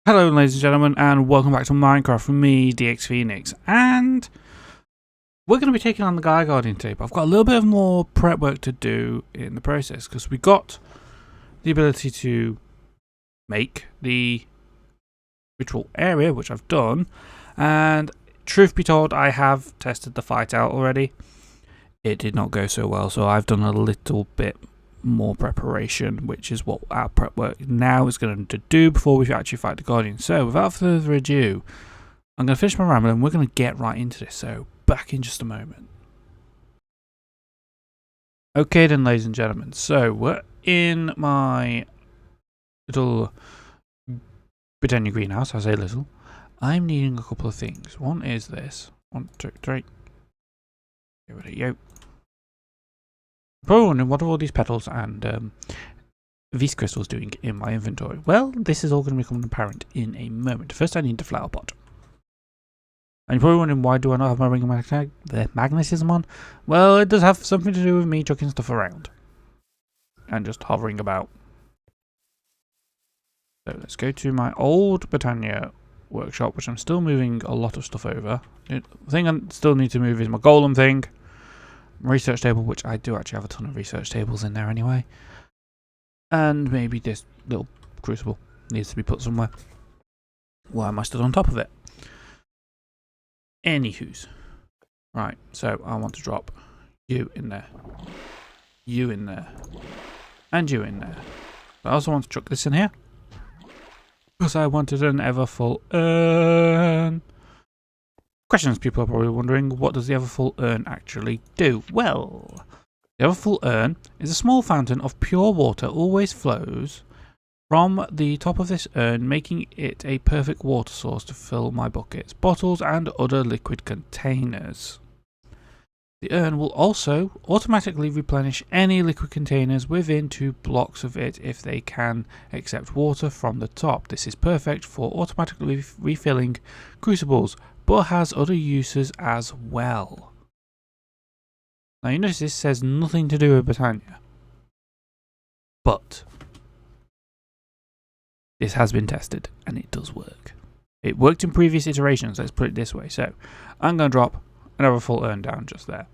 Hello ladies and gentlemen, and welcome back to Minecraft from me, DX Phoenix, and we're going to be taking on the Gaia Guardian tape. I've got a little bit of more prep work to do in the process, because we got the ability to make the ritual area, which I've done, and truth be told, I have tested the fight out already. It did not go so well, so I've done a little bit more preparation, which is what our prep work now is going to do before we actually fight the Guardian. So without further ado, I'm going to finish my ramble and we're going to get right into this, so back in just a moment. Okay then, ladies and gentlemen, so we're in my little Britannia greenhouse. I say little. I'm needing a couple of things. One is this. 1, 2, 3. Here we go. Probably wondering what are all these petals and these crystals doing in my inventory. Well, this is all going to become apparent in a moment. First, I need the flower pot. And you're probably wondering, why do I not have my ring of magnetism on? Well, it does have something to do with me chucking stuff around and just hovering about. So let's go to my old Britannia workshop, which I'm still moving a lot of stuff over. The thing I still need to move is my golem thing. Research table, which I do actually have a ton of research tables in there anyway, and maybe this little crucible needs to be put somewhere. Why am I stood on top of it? Anywho's, right, so I want to drop you in there, you in there, and you in there. I also want to chuck this in here because I wanted an ever full urn. Questions people are probably wondering, what does the Everfull Urn actually do? Well, the Everfull Urn is a small fountain of pure water, always flows from the top of this urn, making it a perfect water source to fill my buckets, bottles and other liquid containers. The urn will also automatically replenish any liquid containers within 2 blocks of it if they can accept water from the top. This is perfect for automatically refilling crucibles, but has other uses as well. Now you notice this says nothing to do with Britannia, but this has been tested and it does work. It worked in previous iterations, let's put it this way. So I'm going to drop another full urn down just there.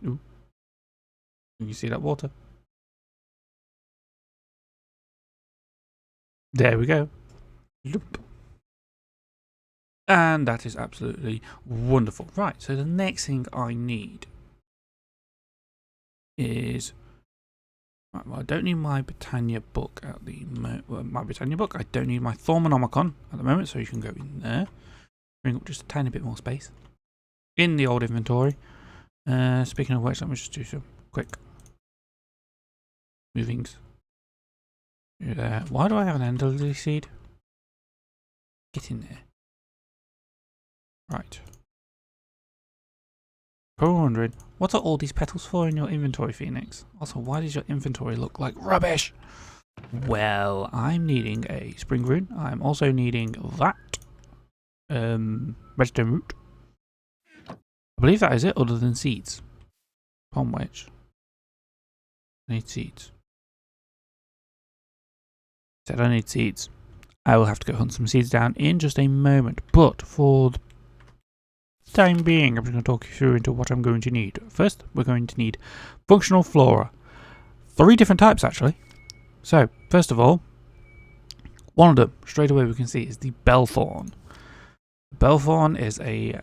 Ooh. You see that water? There we go. Loop. And that is absolutely wonderful. Right, so the next thing I need is... Right, well, I don't need my Britannia book at the my Britannia book. I don't need my Thormonomicon at the moment, so you can go in there. Bring up just a tiny bit more space in the old inventory. Speaking of which, let me just do some quick movings. There. Why do I have an ender lily seed? Get in there. Right. Probably wondering, what are all these petals for in your inventory, Phoenix? Also, why does your inventory look like rubbish? Well, I'm needing a spring rune. I'm also needing that. Redstone root. I believe that is it, other than seeds. Upon which I need seeds. Said I need seeds. I will have to go hunt some seeds down in just a moment, but for the time being, I'm just going to talk you through into what I'm going to need. First, we're going to need functional flora. 3 different types, actually. So, first of all, one of them, straight away we can see, is the bellthorn. Bellthorn is a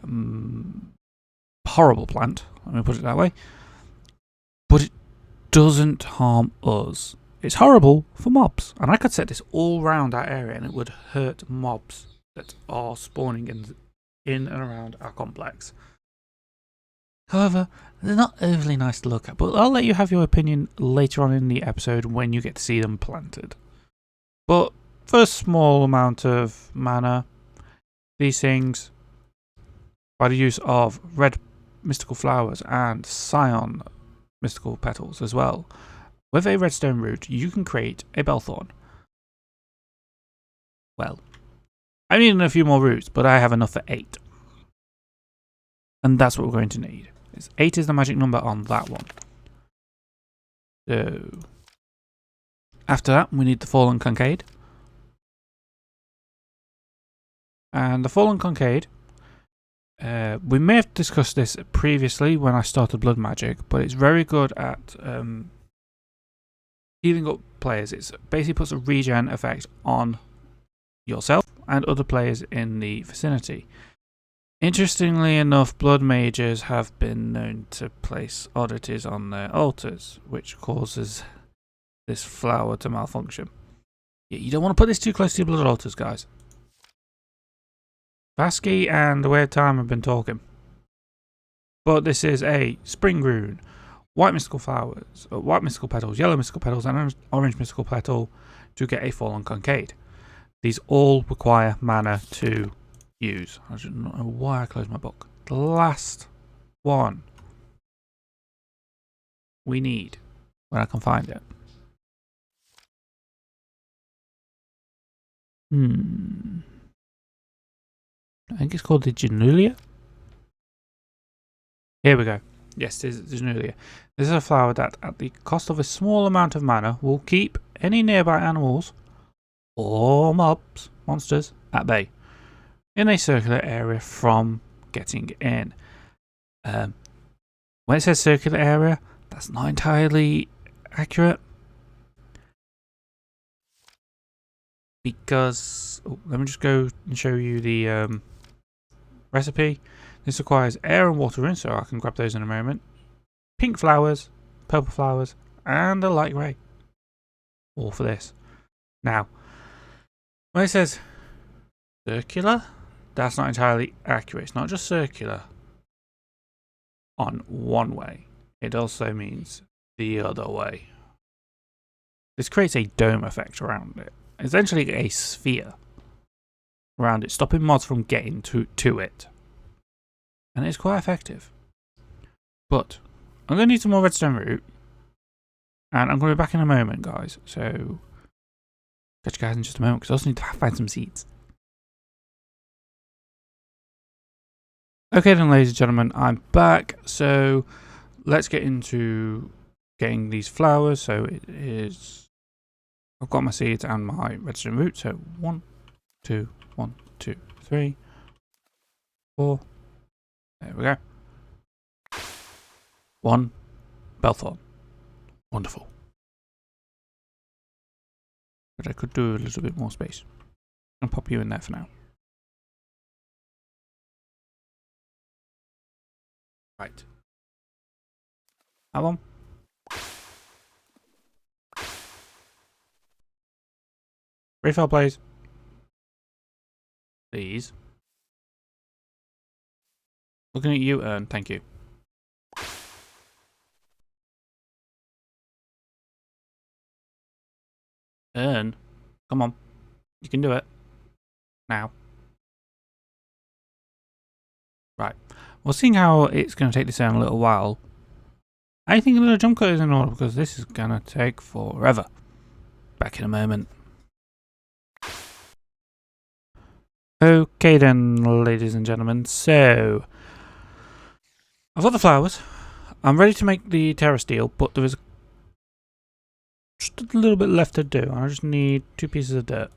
horrible plant, let me put it that way, but it doesn't harm us. It's horrible for mobs, and I could set this all around our area and it would hurt mobs that are spawning in and around our complex. However, they're not overly nice to look at, but I'll let you have your opinion later on in the episode when you get to see them planted. But for a small amount of mana, these things, by the use of red mystical flowers and cyan mystical petals as well, with a redstone root, you can create a bellthorn. Well, I'm needing a few more roots, but I have enough for 8. And that's what we're going to need. 8 is the magic number on that one. So, after that, we need the fallen concade. And the Fallen Concade, we may have discussed this previously when I started Blood Magic, but it's very good at healing up players. It basically puts a regen effect on yourself and other players in the vicinity. Interestingly enough, blood mages have been known to place oddities on their altars, which causes this flower to malfunction. You don't want to put this too close to your blood altars, guys. Vasky and the Weird Time have been talking. But this is a spring rune, white mystical flowers, white mystical petals, yellow mystical petals, and orange mystical petal to get a Fallen Concade. These all require mana to use. I don't know why I closed my book. The last one we need, when I can find it. I think it's called the Genulia. Here we go. Yes, this is Genulia. This is a flower that, at the cost of a small amount of mana, will keep any nearby animals or monsters at bay in a circular area from getting in. When it says circular area, that's not entirely accurate, because let me just go and show you the recipe. This requires air and water runes, so I can grab those in a moment. Pink flowers, purple flowers, and a light grey. All for this. Now, when it says circular, that's not entirely accurate. It's not just circular on one way. It also means the other way. This creates a dome effect around it. Essentially a sphere around it, stopping mods from getting to it. And it's quite effective. But I'm going to need some more redstone root. And I'm going to be back in a moment, guys. So catch you guys in just a moment, because I also need to find some seeds. Okay then, ladies and gentlemen, I'm back. So let's get into getting these flowers. So it is, I've got my seeds and my redstone root. So 1, 2, 1, 2, 3, 4. There we go. 1 Belthorn. Wonderful. But I could do a little bit more space. I'll pop you in there for now. Right. That one. Refill, please. Please. Looking at you, Ern. Thank you. Ern. Come on. You can do it. Now. Right. Well, seeing how it's going to take this down a little while, I think a little jump cut is in order, because this is going to take forever. Back in a moment. Okay then, ladies and gentlemen. So, I've got the flowers. I'm ready to make the Terrace Deal, but there is just a little bit left to do. I just need 2 pieces of dirt.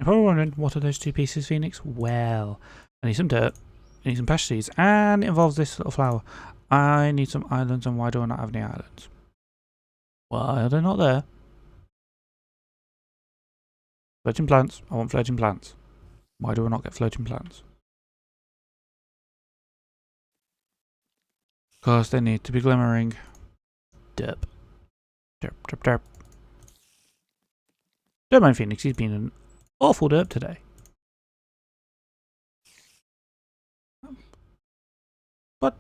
If you're wondering, what are those 2 pieces, Phoenix? Well, I need some dirt. I need some pasture seeds, and it involves this little flower. I need some islands, and why do I not have any islands? Why are they not there? Floating plants. I want floating plants. Why do I not get floating plants? Because they need to be glimmering. Derp. Derp, derp, derp. Don't mind Phoenix, he's been an awful derp today. But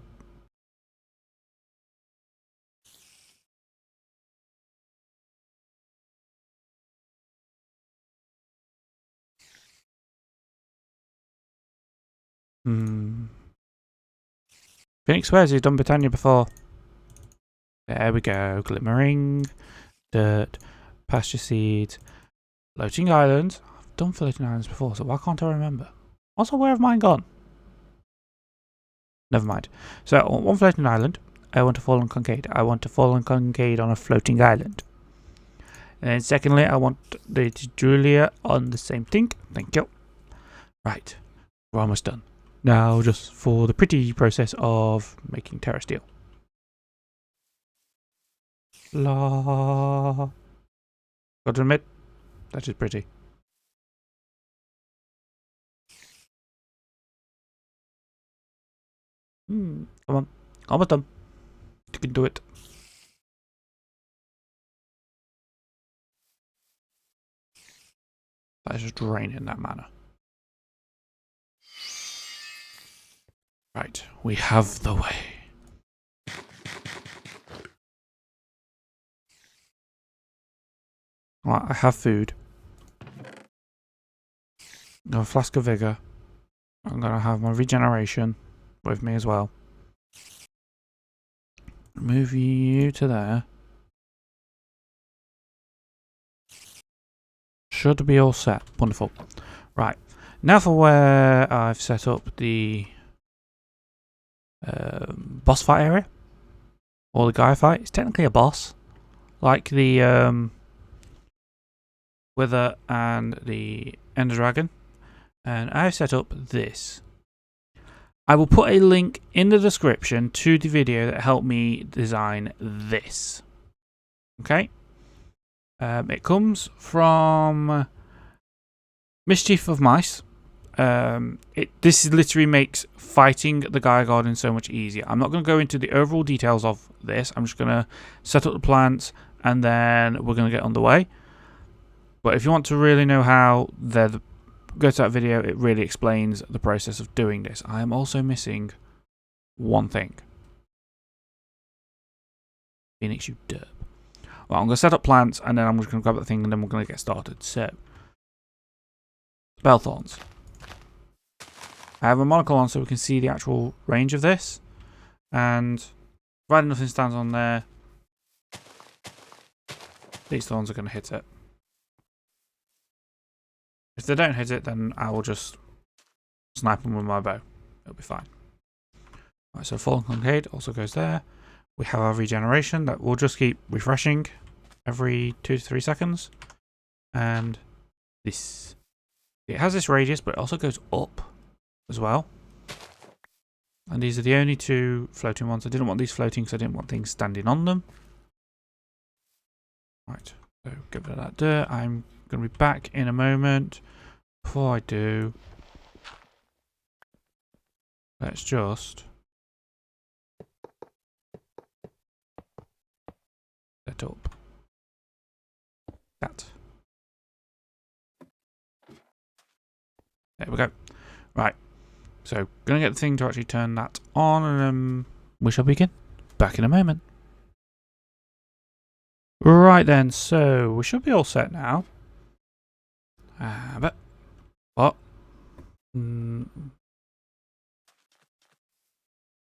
Phoenix swears he's done Britannia before. There we go. Glimmering, dirt, pasture seeds, floating islands. I've done floating islands before, so why can't I remember? Also, where have mine gone? Never mind. So, I want 1 floating island. I want a Fallen Concade. I want a Fallen Concade on a floating island. And then secondly, I want the Julia on the same thing. Thank you. Right, we're almost done. Now just for the pretty process of making Terrace Deal. La. Got to admit, that is pretty. Come on, almost done. You can do it. That is just draining that mana. Right, we have the way. Right, I have food. I have a flask of vigor. I'm gonna have my regeneration with me as well. Move you to there. Should be all set. Wonderful. Right, now for where I've set up the boss fight area. Or the Gaia fight. It's technically a boss. Like the Wither and the Ender Dragon. And I've set up this. I will put a link in the description to the video that helped me design this. Okay? It comes from Mischief of Mice. This literally makes fighting the Gaia Garden so much easier. I'm not going to go into the overall details of this. I'm just going to set up the plants and then we're going to get underway. But if you want to really know how, go to that video. It really explains the process of doing this. I am also missing one thing. Phoenix, you derp. Well, I'm going to set up plants and then I'm just going to grab that thing and then we're going to get started. So, Spellthorns. I have a monocle on so we can see the actual range of this. And provided nothing stands on there, these thorns are going to hit it. If they don't hit it, then I will just snipe them with my bow. It'll be fine. Right, so Fallen Concave also goes there. We have our regeneration that will just keep refreshing every 2 to 3 seconds. And this. It has this radius, but it also goes up as well. And these are the only 2 floating ones. I didn't want these floating because I didn't want things standing on them. Right, so get rid of that dirt. I'm going to be back in a moment. Before I do, let's just set up that. There we go. Right, so going to get the thing to actually turn that on and we shall begin. Back in a moment. Right then, so we should be all set now. But what?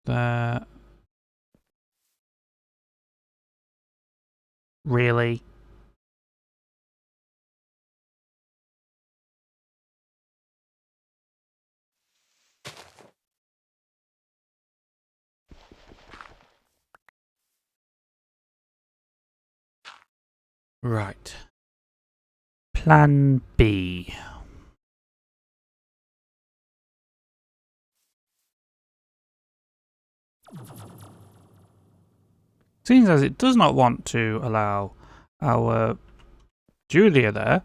There. Really? Right. Plan B. Seems as it does not want to allow our Julia there.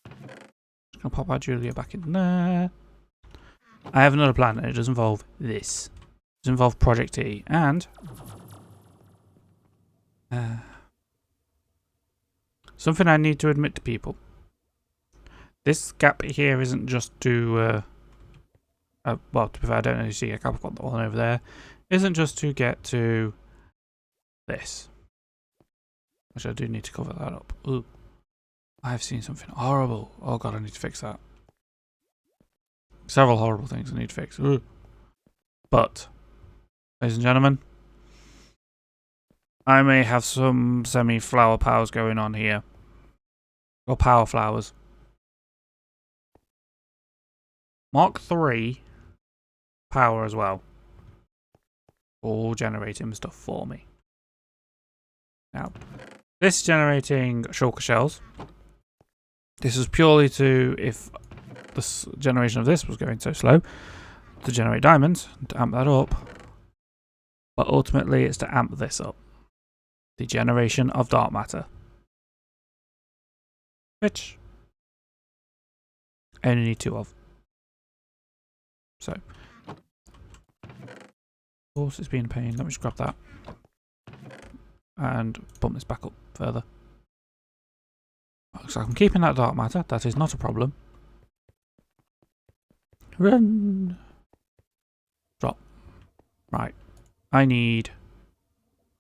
Just gonna pop our Julia back in there. I have another plan and it does involve this. It does involve ProjectE and something I need to admit to people. This gap here isn't just to well, to be fair, I don't know if you see a gap, I've got the one over there. Isn't just to get to this. Which I do need to cover that up. Ooh. I've seen something horrible. Oh god, I need to fix that. Several horrible things I need to fix. Ooh. But, ladies and gentlemen, I may have some semi-flower powers going on here. Or power flowers. Mark 3 power as well. All generating stuff for me. Now, this is generating shulker shells. This is purely to, if the generation of this was going so slow, to generate diamonds, to amp that up. But ultimately, it's to amp this up. The generation of dark matter. Which I only need 2 of. So, of course, it's being a pain. Let me just grab that. And bump this back up further. So I'm keeping that dark matter. That is not a problem. Run. Drop. Right. I need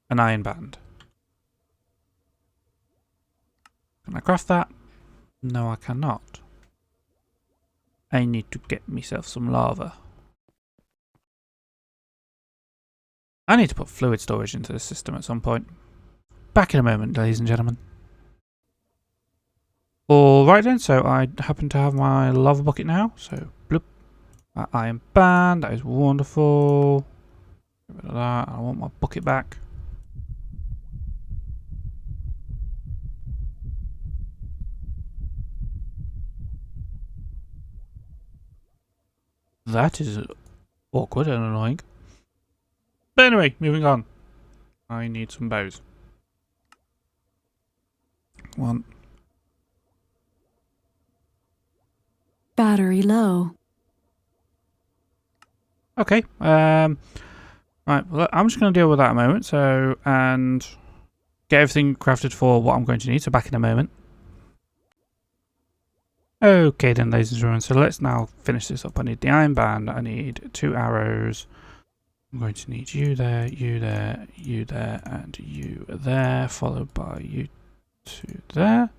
an iron band. Can I craft that? No, I cannot. I need to get myself some lava. I need to put fluid storage into this system at some point. Back in a moment, ladies and gentlemen. Alright then, so I happen to have my lava bucket now. So, bloop. Iron band, that is wonderful. Get rid of that. I want my bucket back. That is awkward and annoying. But anyway, moving on. I need some bows. One. Battery low. Okay. Right. Well, I'm just going to deal with that a moment. So, and get everything crafted for what I'm going to need. So back in a moment. Okay then, ladies and gentlemen. So let's now finish this up. I need the iron band. I need 2 arrows. I'm going to need you there, you there, you there, and you there, followed by you 2 there.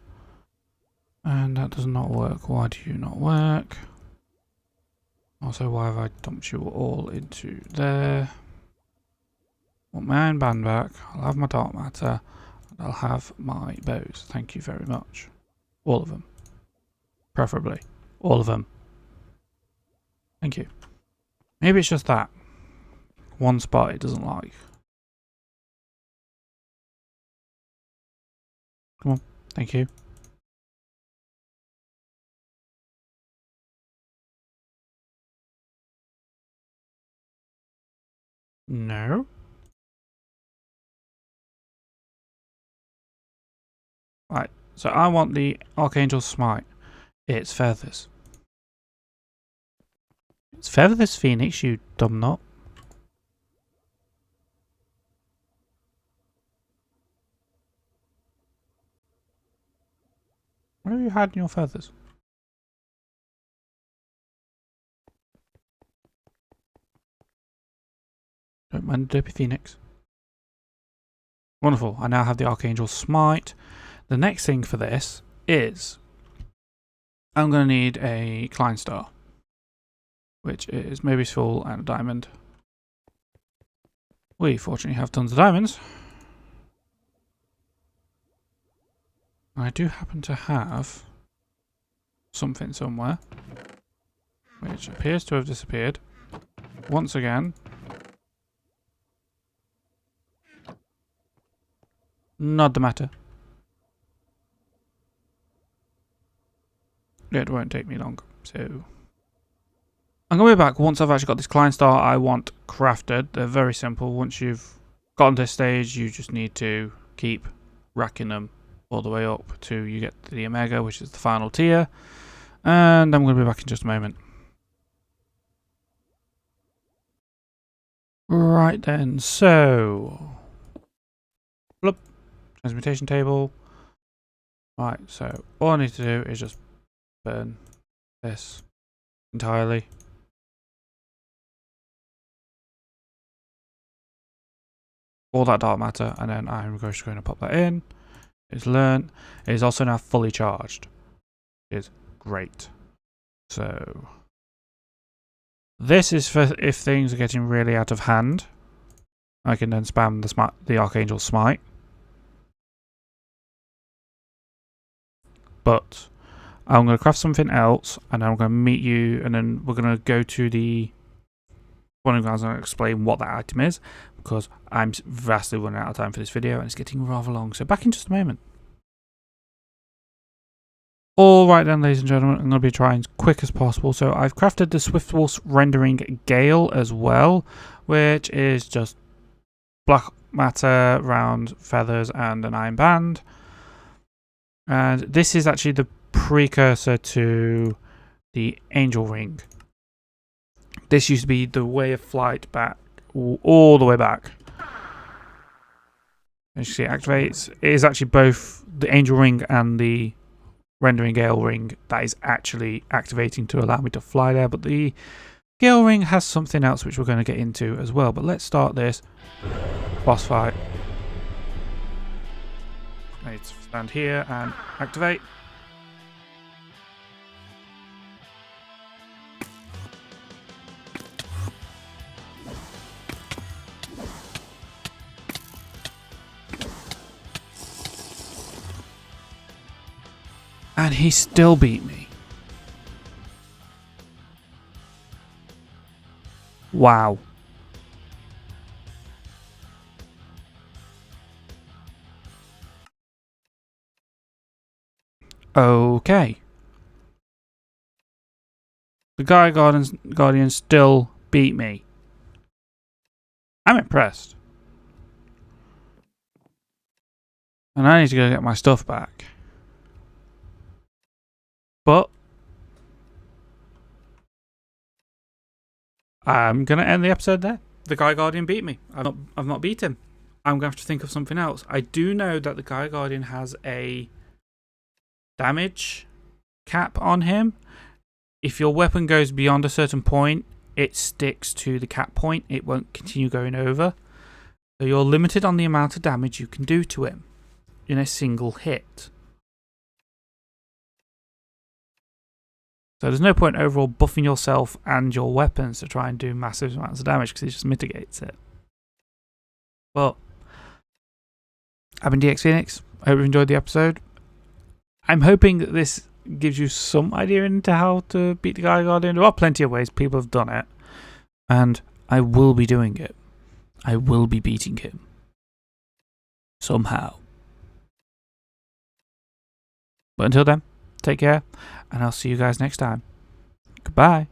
And that does not work. Why do you not work? Also, why have I dumped you all into there? Want my iron band back. I'll have my dark matter. And I'll have my bows. Thank you very much. All of them. Preferably. All of them. Thank you. Maybe it's just that. One spot it doesn't like. Come on. Thank you. No. Right. So I want the Archangel's Smite. It's feathers. It's feathers, Phoenix, you dumb nut. Where have you hiding your feathers? Don't mind the Derpy Phoenix. Wonderful. I now have the Archangel's Smite. The next thing for this is I'm going to need a Klein Star, which is maybe full and a diamond. We fortunately have tons of diamonds. I do happen to have something somewhere, which appears to have disappeared. Once again. Not the matter. It won't take me long, so I'm going to be back once I've actually got this Klein Star I want crafted. They're very simple. Once you've gotten to this stage, you just need to keep racking them all the way up to you get to the Omega, which is the final tier. And I'm going to be back in just a moment. Right then, so bloop, transmutation table. Right, so all I need to do is just burn this entirely. All that dark matter, and then I'm just going to pop that in. It's learnt. It is also now fully charged. It is great. So this is for if things are getting really out of hand. I can then spam the Archangel Smite. But I'm going to craft something else, and then I'm going to meet you, and then we're going to go to the one of you guys will explain what that item is, because I'm vastly running out of time for this video and it's getting rather long. So back in just a moment. Alright then, ladies and gentlemen, I'm going to be trying as quick as possible. So I've crafted the Swiftwolf rendering Gale as well, which is just black matter, round feathers and an iron band. And this is actually the precursor to the Angel Ring. This used to be the Way of Flight back, all the way back. As you see, it activates. It is actually both the Angel Ring and the Rendering Gale Ring that is actually activating to allow me to fly there. But the Gale Ring has something else which we're going to get into as well. But let's start this boss fight. I need to stand here and activate. And he still beat me. Wow. Okay. The Gaia Guardian still beat me. I'm impressed. And I need to go get my stuff back. But I'm going to end the episode there. The Gaia Guardian beat me. I've not beat him. I'm going to have to think of something else. I do know that the Gaia Guardian has a damage cap on him. If your weapon goes beyond a certain point, it sticks to the cap point. It won't continue going over. So you're limited on the amount of damage you can do to him in a single hit. So there's no point overall buffing yourself and your weapons to try and do massive amounts of damage because it just mitigates it. But I've been DX Phoenix. I hope you enjoyed the episode. I'm hoping that this gives you some idea into how to beat the Gaia Guardian. There are plenty of ways. People have done it. And I will be doing it. I will be beating him. Somehow. But until then, take care. And I'll see you guys next time. Goodbye.